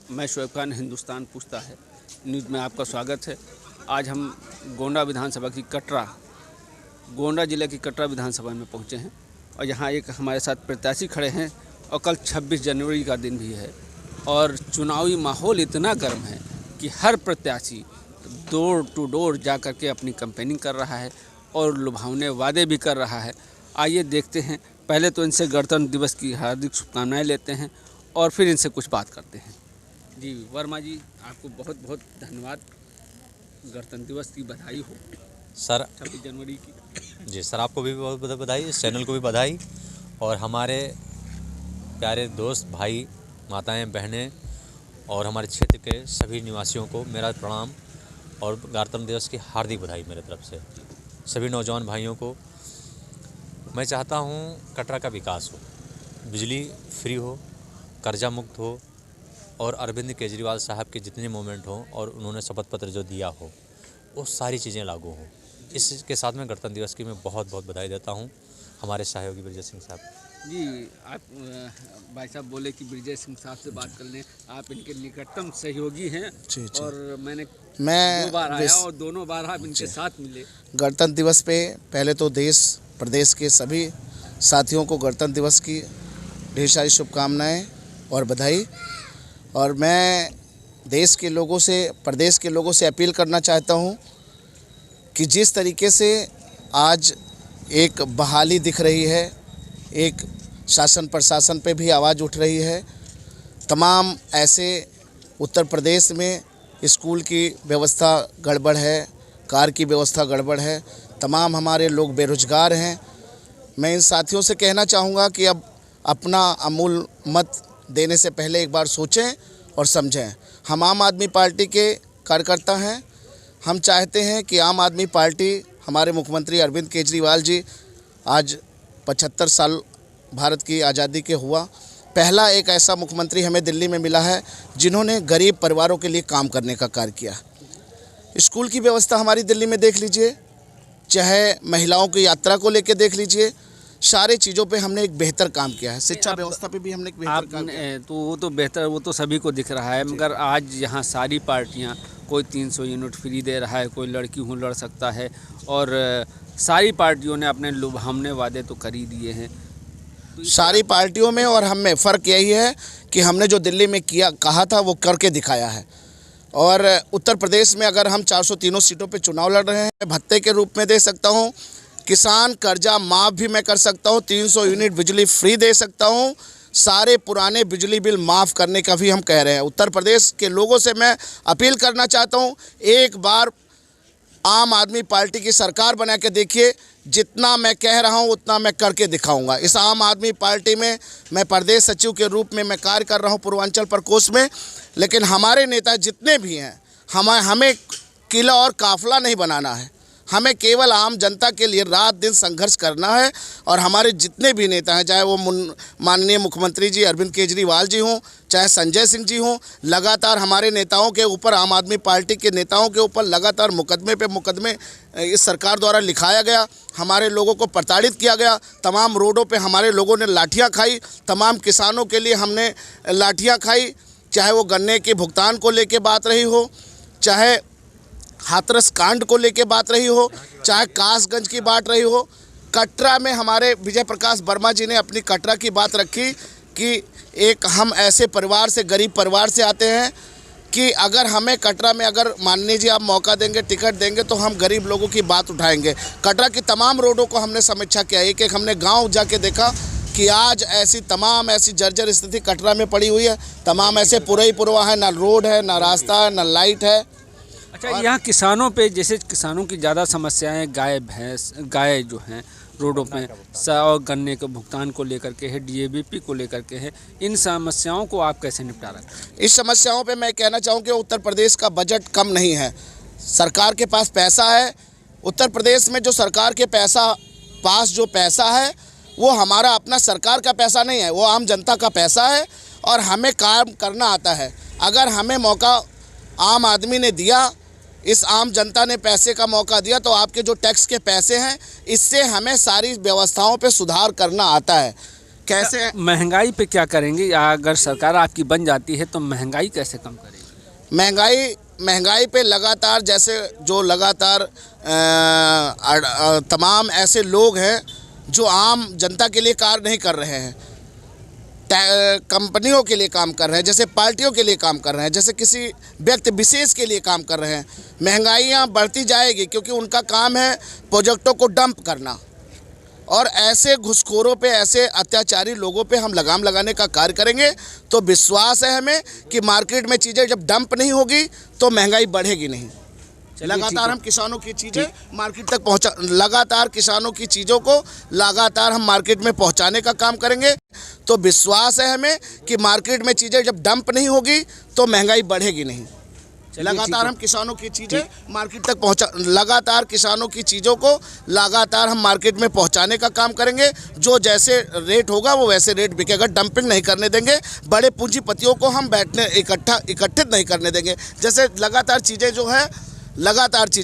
मैं शोएब खान, हिंदुस्तान पूछता है न्यूज़ में आपका स्वागत है। आज हम गोंडा विधानसभा की गोंडा जिले की कटरा विधानसभा में पहुंचे हैं और यहाँ एक हमारे साथ प्रत्याशी खड़े हैं और कल 26 जनवरी का दिन भी है और चुनावी माहौल इतना गर्म है कि हर प्रत्याशी डोर टू डोर जा कर के अपनी कैंपेनिंग कर रहा है और लुभावने वादे भी कर रहा है। आइए देखते हैं, पहले तो इनसे गणतंत्र दिवस की हार्दिक शुभकामनाएं लेते हैं और फिर इनसे कुछ बात करते हैं। जी वर्मा जी, आपको बहुत बहुत धन्यवाद। गणतंत्र दिवस की बधाई हो सर। 26 जनवरी की। जी सर, आपको भी बहुत बहुत बधाई, इस चैनल को भी बधाई और हमारे प्यारे दोस्त भाई, माताएं, बहनें और हमारे क्षेत्र के सभी निवासियों को मेरा प्रणाम और गणतंत्र दिवस की हार्दिक बधाई मेरे तरफ से। सभी नौजवान भाइयों को मैं चाहता हूं कटरा का विकास हो, बिजली फ्री हो, कर्जा मुक्त हो और अरविंद केजरीवाल साहब के जितने मूवमेंट हों और उन्होंने शपथ पत्र जो दिया हो वो सारी चीज़ें लागू हों। इसके साथ में गणतंत्र दिवस की मैं बहुत बहुत बधाई देता हूं हमारे सहयोगी ब्रिजेश सिंह साहब। जी, आप भाई साहब बोले कि ब्रिजेश सिंह साहब से बात कर लें, आप इनके निकटतम सहयोगी हैं। जी। और मैं 2 बार आया और दोनों बार आप इनके साथ मिले। गणतंत्र दिवस पे पहले तो देश प्रदेश के सभी साथियों को गणतंत्र दिवस की ढेर सारी शुभकामनाएं और बधाई। और मैं देश के लोगों से, प्रदेश के लोगों से अपील करना चाहता हूं कि जिस तरीके से आज एक बहाली दिख रही है, एक शासन प्रशासन पे भी आवाज़ उठ रही है। तमाम ऐसे उत्तर प्रदेश में स्कूल की व्यवस्था गड़बड़ है, कार की व्यवस्था गड़बड़ है, तमाम हमारे लोग बेरोजगार हैं। मैं इन साथियों से कहना चाहूँगा कि अब अपना अमूल मत देने से पहले एक बार सोचें और समझें। हम आम आदमी पार्टी के कार्यकर्ता हैं। हम चाहते हैं कि आम आदमी पार्टी, हमारे मुख्यमंत्री अरविंद केजरीवाल जी आज 75 साल भारत की आज़ादी के हुआ, पहला एक ऐसा मुख्यमंत्री हमें दिल्ली में मिला है जिन्होंने गरीब परिवारों के लिए काम करने का कार्य किया। स्कूल की व्यवस्था हमारी दिल्ली में देख लीजिए, चाहे महिलाओं की यात्रा को लेकर देख लीजिए, सारी चीज़ों पे हमने एक बेहतर काम किया है। शिक्षा व्यवस्था पे भी हमने एक बेहतर काम किया है। तो वो तो बेहतर, वो तो सभी को दिख रहा है, मगर आज यहाँ सारी पार्टियाँ, कोई 300 यूनिट फ्री दे रहा है, कोई लड़की हूँ लड़ सकता है और सारी पार्टियों ने अपने लुभावने वादे तो कर ही दिए हैं। सारी पार्टियों में और हम में फ़र्क यही है कि हमने जो दिल्ली में कहा था वो करके दिखाया है। और उत्तर प्रदेश में अगर हम 403 सीटों पे चुनाव लड़ रहे हैं, भत्ते के रूप में दे सकता हूँ, किसान कर्जा माफ़ भी मैं कर सकता हूँ, 300 यूनिट बिजली फ्री दे सकता हूँ, सारे पुराने बिजली बिल माफ़ करने का भी हम कह रहे हैं। उत्तर प्रदेश के लोगों से मैं अपील करना चाहता हूँ, एक बार आम आदमी पार्टी की सरकार बना के देखिए। जितना मैं कह रहा हूँ उतना मैं करके दिखाऊंगा। इस आम आदमी पार्टी में मैं प्रदेश सचिव के रूप में मैं कार्य कर रहा हूँ पूर्वांचल प्रकोष्ठ में, लेकिन हमारे नेता जितने भी हैं, हमें किला और काफिला नहीं बनाना है, हमें केवल आम जनता के लिए रात दिन संघर्ष करना है। और हमारे जितने भी नेता हैं, चाहे वो माननीय मुख्यमंत्री जी अरविंद केजरीवाल जी हों, चाहे संजय सिंह जी हों, लगातार हमारे नेताओं के ऊपर, आम आदमी पार्टी के नेताओं के ऊपर लगातार मुकदमे पे मुकदमे इस सरकार द्वारा लिखाया गया। हमारे लोगों को प्रताड़ित किया गया, तमाम रोडों पे हमारे लोगों ने लाठियाँ खाई, तमाम किसानों के लिए हमने लाठियाँ खाई, चाहे वो गन्ने के भुगतान को लेके बात रही हो, चाहे हाथरस कांड को लेके बात रही हो, चाहे कासगंज की बात रही हो। कटरा में हमारे विजय प्रकाश वर्मा जी ने अपनी कटरा की बात रखी कि एक हम ऐसे परिवार से, गरीब परिवार से आते हैं कि अगर हमें कटरा में, अगर माननीय जी आप मौका देंगे, टिकट देंगे तो हम गरीब लोगों की बात उठाएंगे। कटरा की तमाम रोडों को हमने समीक्षा किया, एक एक हमने गाँव जाके देखा कि आज तमाम ऐसी जर्जर स्थिति कटरा में पड़ी हुई है। तमाम ऐसे पुरवा है, ना रोड है, ना रास्ता है, ना लाइट है। अच्छा, यहाँ किसानों पे, जैसे किसानों की ज़्यादा समस्याएं गाय जो हैं रोडों पे और गन्ने के भुगतान को लेकर के है, DABP को लेकर के है, इन समस्याओं को आप कैसे निपटा रहे हैं? इस समस्याओं पे मैं कहना चाहूँगा कि उत्तर प्रदेश का बजट कम नहीं है, सरकार के पास पैसा है। उत्तर प्रदेश में जो सरकार के पास जो पैसा है वो हमारा अपना सरकार का पैसा नहीं है, वो आम जनता का पैसा है और हमें काम करना आता है। अगर हमें मौका आम आदमी ने दिया, इस आम जनता ने पैसे का मौका दिया, तो आपके जो टैक्स के पैसे हैं इससे हमें सारी व्यवस्थाओं पे सुधार करना आता है। कैसे महंगाई पे क्या करेंगे, या अगर सरकार आपकी बन जाती है तो महंगाई कैसे कम करेंगे? महंगाई पे लगातार जैसे जो लगातार तमाम ऐसे लोग हैं जो आम जनता के लिए कार्य नहीं कर रहे हैं, कंपनियों के लिए काम कर रहे हैं, जैसे पार्टियों के लिए काम कर रहे हैं, जैसे किसी व्यक्ति विशेष के लिए काम कर रहे हैं, महंगाइयाँ बढ़ती जाएगी क्योंकि उनका काम है प्रोजेक्टों को डंप करना। और ऐसे घुसखोरों पे, ऐसे अत्याचारी लोगों पे हम लगाम लगाने का कार्य करेंगे। तो विश्वास है हमें कि मार्केट में चीज़ें जब डंप नहीं होगी तो महंगाई बढ़ेगी नहीं। लगातार हम किसानों की चीज़ें मार्केट तक लगातार किसानों की चीज़ों को लगातार हम मार्केट में पहुंचाने का काम करेंगे। तो विश्वास है हमें कि मार्केट में चीज़ें जब डंप नहीं होगी तो महंगाई बढ़ेगी नहीं। लगातार हम किसानों की चीज़ें मार्केट तक लगातार किसानों की चीज़ों को लगातार हम मार्केट में पहुंचाने का काम करेंगे। जो जैसे रेट होगा वो वैसे रेट बिकेगा, डंपिंग नहीं करने देंगे। बड़े पूंजीपतियों को हम इकट्ठित नहीं करने देंगे। जैसे लगातार चीज़ें जो है लगातार चीज़ें